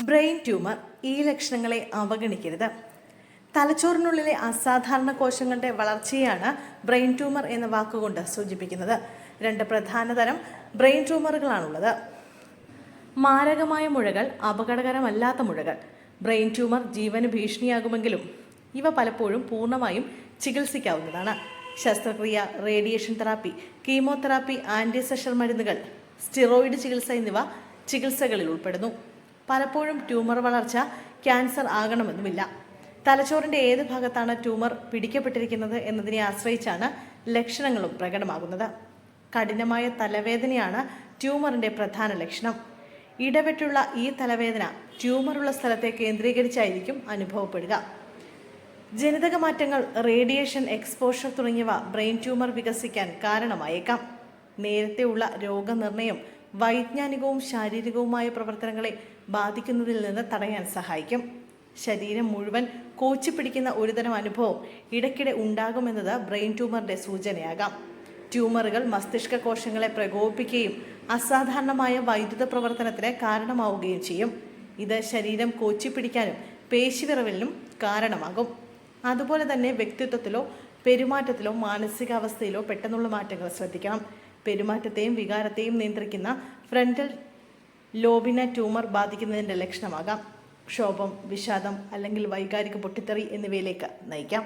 Brain tumour ഈ ലക്ഷണങ്ങളെ അവഗണിക്കരുത്. തലച്ചോറിനുള്ളിലെ അസാധാരണ കോശങ്ങളുടെ വളർച്ചയാണ് ബ്രെയിൻ ട്യൂമർ എന്ന വാക്കുകൊണ്ട് സൂചിപ്പിക്കുന്നത്. രണ്ട് പ്രധാന തരം ബ്രെയിൻ ട്യൂമറുകളാണുള്ളത്. മാരകമായ മുഴകൾ, അപകടകരമല്ലാത്ത മുഴകൾ. ബ്രെയിൻ ട്യൂമർ ജീവന് ഭീഷണിയാകുമെങ്കിലും ഇവ പലപ്പോഴും പൂർണ്ണമായും ചികിത്സിക്കാവുന്നതാണ്. ശസ്ത്രക്രിയ, റേഡിയേഷൻ തെറാപ്പി, കീമോതെറാപ്പി, ആൻറ്റിസെഷൽ മരുന്നുകൾ, സ്റ്റിറോയിഡ് ചികിത്സ എന്നിവ ചികിത്സകളിൽ ഉൾപ്പെടുന്നു. പലപ്പോഴും ട്യൂമർ വളർച്ച ക്യാൻസർ ആകണമെന്നുമില്ല. തലച്ചോറിൻ്റെ ഏത് ഭാഗത്താണ് ട്യൂമർ പിടിക്കപ്പെട്ടിരിക്കുന്നത് എന്നതിനെ ആശ്രയിച്ചാണ് ലക്ഷണങ്ങളും പ്രകടമാകുന്നത്. കഠിനമായ തലവേദനയാണ് ട്യൂമറിൻ്റെ പ്രധാന ലക്ഷണം. ഇടവിട്ടുള്ള ഈ തലവേദന ട്യൂമറുള്ള സ്ഥലത്തെ കേന്ദ്രീകരിച്ചായിരിക്കും അനുഭവപ്പെടുക. ജനിതക മാറ്റങ്ങൾ, റേഡിയേഷൻ എക്സ്പോഷർ തുടങ്ങിയവ ബ്രെയിൻ ട്യൂമർ വികസിക്കാൻ കാരണമായേക്കാം. നേരത്തെയുള്ള രോഗനിർണയം വൈജ്ഞാനികവും ശാരീരികവുമായ പ്രവർത്തനങ്ങളെ ബാധിക്കുന്നതിൽ നിന്ന് തടയാൻ സഹായിക്കും. ശരീരം മുഴുവൻ കോച്ചിപ്പിടിക്കുന്ന ഒരുതരം അനുഭവം ഇടയ്ക്കിടെ ഉണ്ടാകുമെന്നത് ബ്രെയിൻ ട്യൂമറിൻ്റെ സൂചനയാകാം. ട്യൂമറുകൾ മസ്തിഷ്ക കോശങ്ങളെ പ്രകോപിപ്പിക്കുകയും അസാധാരണമായ വൈദ്യുത പ്രവർത്തനത്തിന് കാരണമാവുകയും ചെയ്യും. ഇത് ശരീരം കോച്ചിപ്പിടിക്കാനും പേശിവിറവലിനും കാരണമാകും. അതുപോലെ തന്നെ വ്യക്തിത്വത്തിലോ പെരുമാറ്റത്തിലോ മാനസികാവസ്ഥയിലോ പെട്ടെന്നുള്ള മാറ്റങ്ങൾ ശ്രദ്ധിക്കണം. പെരുമാറ്റത്തെയും വികാരത്തെയും നിയന്ത്രിക്കുന്ന ഫ്രണ്ടൽ ലോബിനെ ട്യൂമർ ബാധിക്കുന്നതിൻ്റെ ലക്ഷണമാകാം. ക്ഷോഭം, വിഷാദം അല്ലെങ്കിൽ വൈകാരിക പൊട്ടിത്തെറി എന്നിവയിലേക്ക് നയിക്കാം.